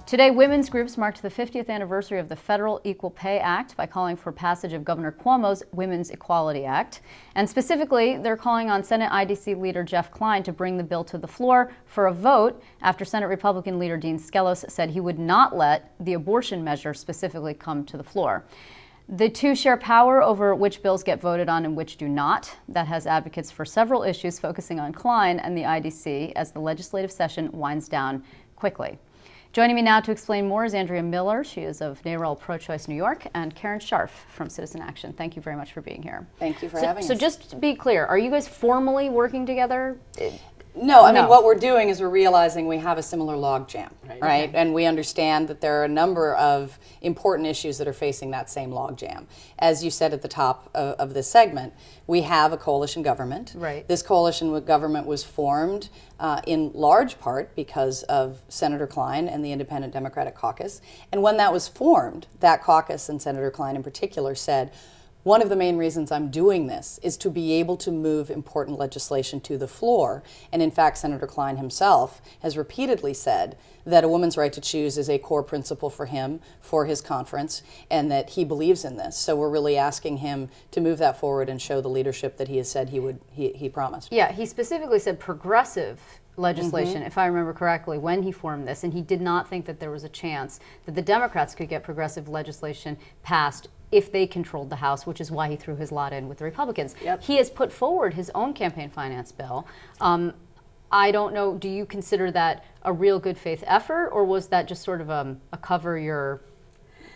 Today, women's groups marked the 50th anniversary of the Federal Equal Pay Act by calling for passage of Governor Cuomo's Women's Equality Act. And specifically, they're calling on Senate IDC leader Jeff Klein to bring the bill to the floor for a vote after Senate Republican leader Dean Skelos said he would not let the abortion measure specifically come to the floor. The two share power over which bills get voted on and which do not. That has advocates for several issues focusing on Klein and the IDC as the legislative session winds down quickly. Joining me now to explain more is Andrea Miller. She is of NARAL Pro-Choice New York, and Karen Scharff from Citizen Action. Thank you very much for being here. Thank you for having us. So just to be clear, are you guys formally working together? No, I mean, what we're doing is we're realizing we have a similar logjam, right? Okay. And we understand that there are a number of important issues that are facing that same logjam. As you said at the top of this segment, we have a coalition government. Right. This coalition government was formed in large part because of Senator Klein and the Independent Democratic Caucus. And when that was formed, that caucus, and Senator Klein in particular, said, one of the main reasons I'm doing this is to be able to move important legislation to the floor. And in fact, Senator Klein himself has repeatedly said that a woman's right to choose is a core principle for him, for his conference, and that he believes in this. So we're really asking him to move that forward and show the leadership that he has said he promised. Yeah, he specifically said progressive legislation, if I remember correctly, when he formed this, and he did not think that there was a chance that the Democrats could get progressive legislation passed if they controlled the House, which is why he threw his lot in with the Republicans. Yep. He has put forward his own campaign finance bill. I don't know, do you consider that a real good faith effort, or was that just sort of a cover your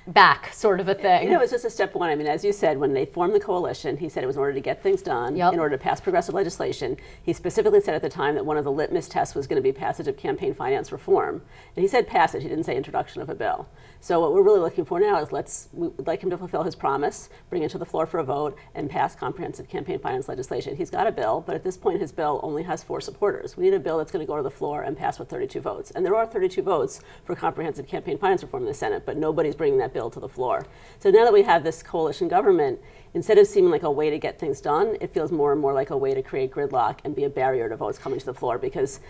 back sort of a thing? You know, it's just a step one. I mean, as you said, when they formed the coalition, he said it was in order to get things done, in order to pass progressive legislation. He specifically said at the time that one of the litmus tests was going to be passage of campaign finance reform. And he said passage, he didn't say introduction of a bill. So what we're really looking for now is we'd like him to fulfill his promise, bring it to the floor for a vote, and pass comprehensive campaign finance legislation. He's got a bill, but at this point his bill only has 4 supporters. We need a bill that's going to go to the floor and pass with 32 votes. And there are 32 votes for comprehensive campaign finance reform in the Senate, but nobody's bringing that bill to the floor. So now that we have this coalition government, instead of seeming like a way to get things done, it feels more and more like a way to create gridlock and be a barrier to votes coming to the floor, because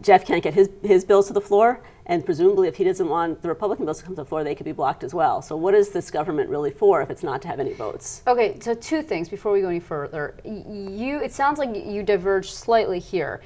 Jeff can't get his bills to the floor, and presumably if he doesn't want the Republican bills to come to the floor, they could be blocked as well. So what is this government really for if it's not to have any votes? Okay, so 2 things before we go any further. It sounds like you diverge slightly here.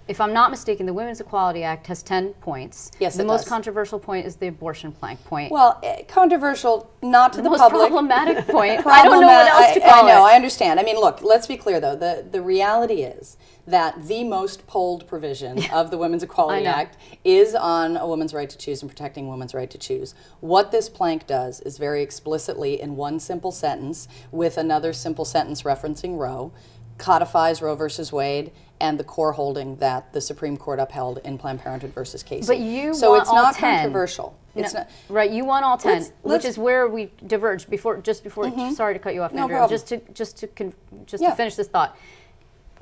If I'm not mistaken, the Women's Equality Act has 10 points. Yes, the most controversial point is the abortion plank point. Well, controversial, not to the most public. problematic point. I don't know what else to call I know, it. I understand. I mean, look, let's be clear, though. The reality is that the most polled provision of the Women's Equality Act is on a woman's right to choose and protecting women's right to choose. What this plank does is very explicitly, in one simple sentence, with another simple sentence referencing Roe, codifies Roe versus Wade and the core holding that the Supreme Court upheld in Planned Parenthood versus Casey. But you so want it's not all 10. Controversial. It's not, right, you want all 10, which is where we diverged just before. Sorry to cut you off, No Andrea. problem. Just to finish this thought.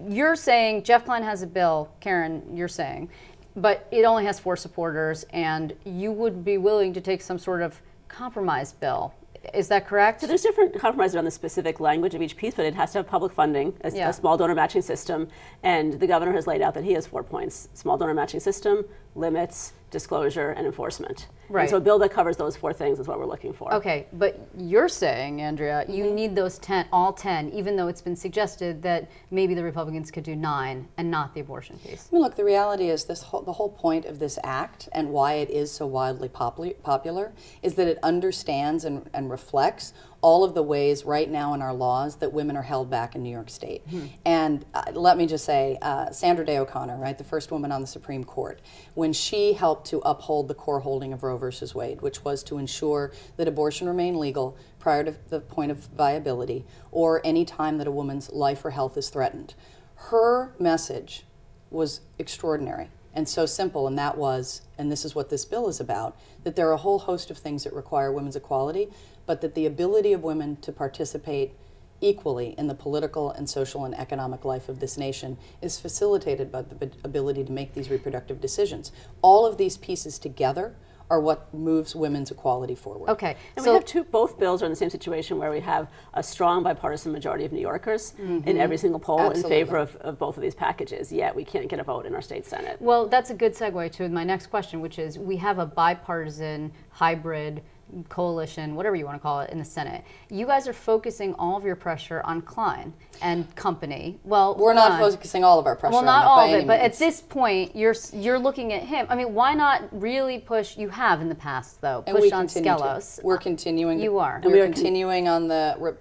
You're saying Jeff Klein has a bill, Karen, you're saying, but it only has 4 supporters, and you would be willing to take some sort of compromise bill. Is that correct? So there's different compromises on the specific language of each piece, but it has to have public funding, a small donor matching system, and the governor has laid out that he has 4 points: small donor matching system, limits, disclosure, and enforcement. Right. And so a bill that covers those 4 things is what we're looking for. Okay, but you're saying, Andrea, you need those 10, all 10, even though it's been suggested that maybe the Republicans could do 9 and not the abortion piece. I mean, look, the reality is the whole point of this act and why it is so wildly popular is that it understands and reflects all of the ways right now in our laws that women are held back in New York State. And let me just say, Sandra Day O'Connor, right, the first woman on the Supreme Court, when she helped to uphold the core holding of Roe versus Wade, which was to ensure that abortion remained legal prior to the point of viability or any time that a woman's life or health is threatened, her message was extraordinary and so simple, and that was, and this is what this bill is about, that there are a whole host of things that require women's equality, but that the ability of women to participate equally in the political and social and economic life of this nation is facilitated by the ability to make these reproductive decisions. All of these pieces together are what moves women's equality forward. Okay. And we have both bills are in the same situation where we have a strong bipartisan majority of New Yorkers in every single poll in favor of both of these packages, yet we can't get a vote in our state Senate. Well, that's a good segue to my next question, which is we have a bipartisan hybrid coalition, whatever you want to call it, in the Senate. You guys are focusing all of your pressure on Klein and company. Well, we're not focusing all of our pressure. Well, not on all of it, but at this point, you're looking at him. I mean, why not really push? You have in the past, though, pushed on Skelos. We're continuing. You are. We're continuing on the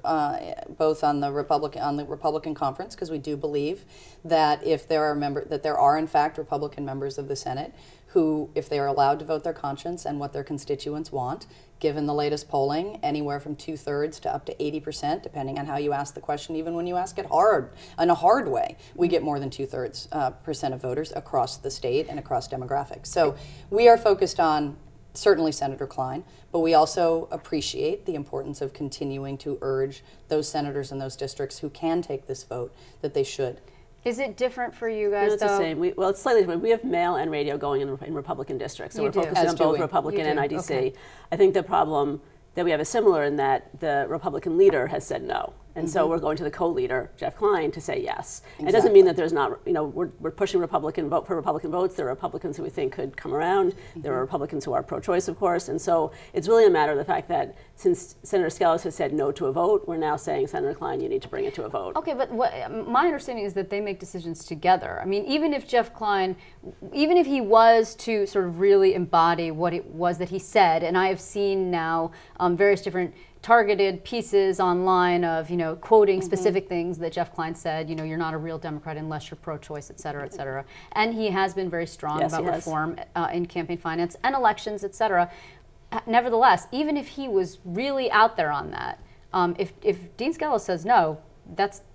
both on the Republican conference, because we do believe that if there are in fact Republican members of the Senate who, if they are allowed to vote their conscience and what their constituents want, given the latest polling, anywhere from 2/3 to up to 80%, depending on how you ask the question. Even when you ask it hard, in a hard way, we get more than 2/3% of voters across the state and across demographics. So we are focused on certainly Senator Klein, but we also appreciate the importance of continuing to urge those senators in those districts who can take this vote that they should. Is it different for you guys, it's the same. Well, it's slightly different. We have mail and radio going in Republican districts, so we're focusing on both Republican and IDC. Okay. I think the problem that we have is similar in that the Republican leader has said no. And so we're going to the co-leader, Jeff Klein, to say yes. Exactly. It doesn't mean that there's not, we're pushing Republican vote for Republican votes. There are Republicans who we think could come around. There are Republicans who are pro-choice, of course. And so it's really a matter of the fact that since Senator Skelos has said no to a vote, we're now saying, Senator Klein, you need to bring it to a vote. Okay, but my understanding is that they make decisions together. I mean, even if Jeff Klein, even if he was to sort of really embody what it was that he said, and I have seen now various different targeted pieces online of, quoting specific things that Jeff Klein said, you're not a real Democrat unless you're pro-choice, et cetera, et cetera. And he has been very strong about reform in campaign finance and elections, et cetera. Nevertheless, even if he was really out there on that, if Dean Skelos says no,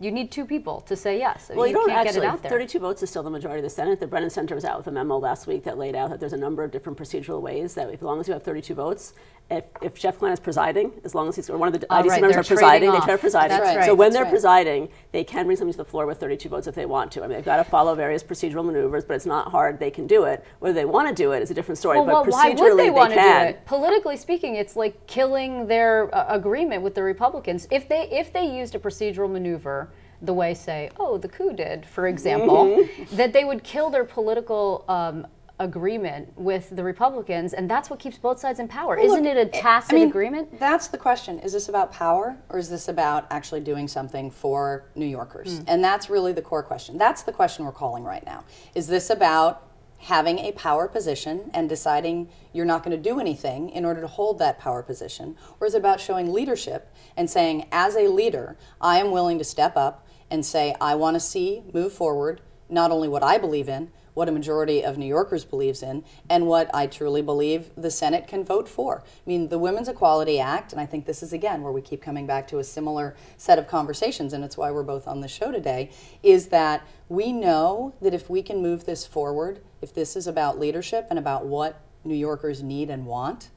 you need two people to say yes. Well, you don't can't actually, get it out there. 32 votes is still the majority of the Senate. The Brennan Center was out with a memo last week that laid out that there's a number of different procedural ways that as long as you have 32 votes, if Jeff Klein is presiding, as long as he's, or one of the IDC members are presiding, they try presiding. That's right. So when they're presiding, they can bring something to the floor with 32 votes if they want to. I mean, they've got to follow various procedural maneuvers, but it's not hard. They can do it. Whether they want to do it is a different story, but procedurally why would they want to do it? Politically speaking, it's like killing their agreement with the Republicans. If they used a procedural maneuver, the way, say, the coup did, for example, that they would kill their political agreement with the Republicans, and that's what keeps both sides in power. Well, Isn't it a tacit agreement? That's the question. Is this about power, or is this about actually doing something for New Yorkers? And that's really the core question. That's the question we're calling right now. Is this about having a power position and deciding you're not going to do anything in order to hold that power position? Or is it about showing leadership and saying, as a leader, I am willing to step up and say, I want to see move forward not only what I believe in, what a majority of New Yorkers believes in, and what I truly believe the Senate can vote for. I mean, the Women's Equality Act, and I think this is, again, where we keep coming back to a similar set of conversations, and it's why we're both on the show today, is that we know that if we can move this forward, if this is about leadership and about what New Yorkers need and want,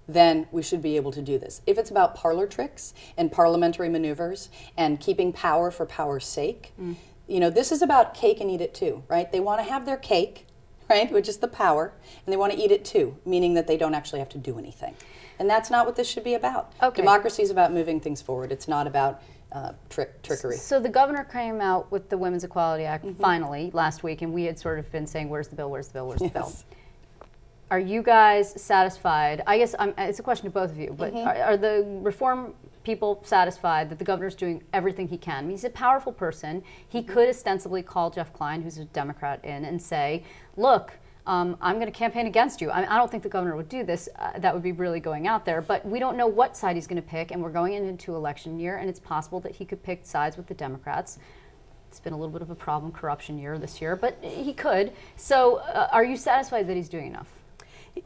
then we should be able to do this. If it's about parlor tricks and parliamentary maneuvers and keeping power for power's sake, this is about cake and eat it too, right? They want to have their cake, right, which is the power, and they want to eat it too, meaning that they don't actually have to do anything. And that's not what this should be about. Okay. Democracy is about moving things forward. It's not about trickery. So the governor came out with the Women's Equality Act finally last week, and we had sort of been saying, where's the bill, where's the bill, where's the bill? Are you guys satisfied? I guess it's a question to both of you, but are the reform people satisfied that the governor's doing everything he can? I mean, he's a powerful person. He could ostensibly call Jeff Klein, who's a Democrat, in and say, look, I'm going to campaign against you. I don't think the governor would do this. That would be really going out there. But we don't know what side he's going to pick, and we're going into election year, and it's possible that he could pick sides with the Democrats. It's been a little bit of a problem corruption year this year, but he could. So are you satisfied that he's doing enough?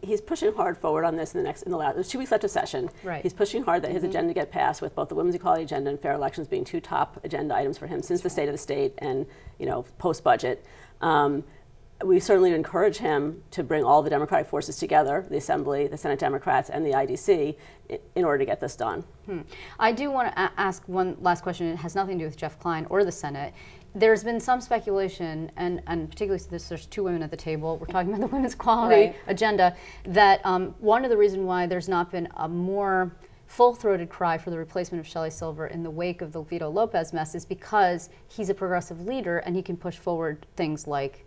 He's pushing hard forward on this there's 2 weeks left of session. Right. He's pushing hard that his agenda get passed, with both the women's equality agenda and fair elections being 2 top agenda items for him since the state of the state and post-budget. We certainly encourage him to bring all the Democratic forces together, the Assembly, the Senate Democrats, and the IDC, in order to get this done. I do want to ask one last question. It has nothing to do with Jeff Klein or the Senate. There's been some speculation, and particularly since there's two women at the table, we're talking about the women's equality agenda, that one of the reasons why there's not been a more full-throated cry for the replacement of Shelley Silver in the wake of the Vito Lopez mess is because he's a progressive leader and he can push forward things like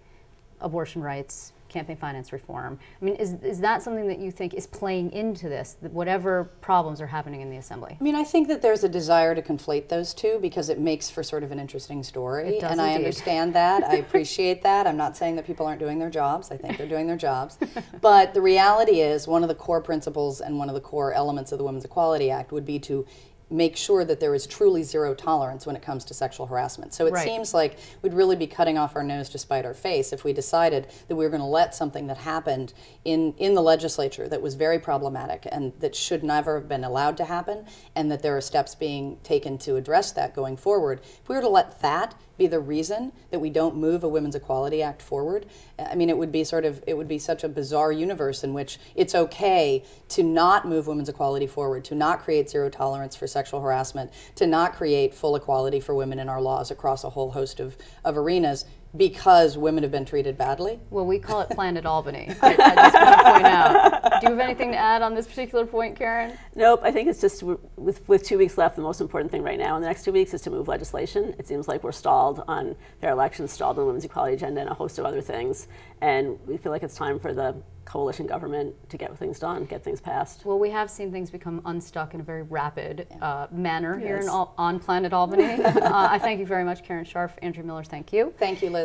abortion rights, campaign finance reform. I mean, is that something that you think is playing into this, that whatever problems are happening in the Assembly? I mean, I think that there's a desire to conflate those two because it makes for sort of an interesting story. It does and indeed. I understand that. I appreciate that. I'm not saying that people aren't doing their jobs. I think they're doing their jobs. But the reality is one of the core principles and one of the core elements of the Women's Equality Act would be to make sure that there is truly zero tolerance when it comes to sexual harassment. So it seems like we'd really be cutting off our nose to spite our face if we decided that we were going to let something that happened in the legislature that was very problematic and that should never have been allowed to happen, and that there are steps being taken to address that going forward. If we were to let that be the reason that we don't move a Women's Equality Act forward, I mean, it would be such a bizarre universe in which it's okay to not move women's equality forward, to not create zero tolerance for sexual harassment, to not create full equality for women in our laws across a whole host of arenas, because women have been treated badly. Well, we call it Planet Albany. I just want to point out. Do you have anything to add on this particular point, Karen? Nope. I think it's just with 2 weeks left, the most important thing right now in the next 2 weeks is to move legislation. It seems like we're stalled on fair elections, stalled on the women's equality agenda, and a host of other things. And we feel like it's time for the coalition government to get things done, get things passed. Well, we have seen things become unstuck in a very rapid manner here on Planet Albany. I thank you very much, Karen Scharff. Andrea Miller, thank you. Thank you, Liz.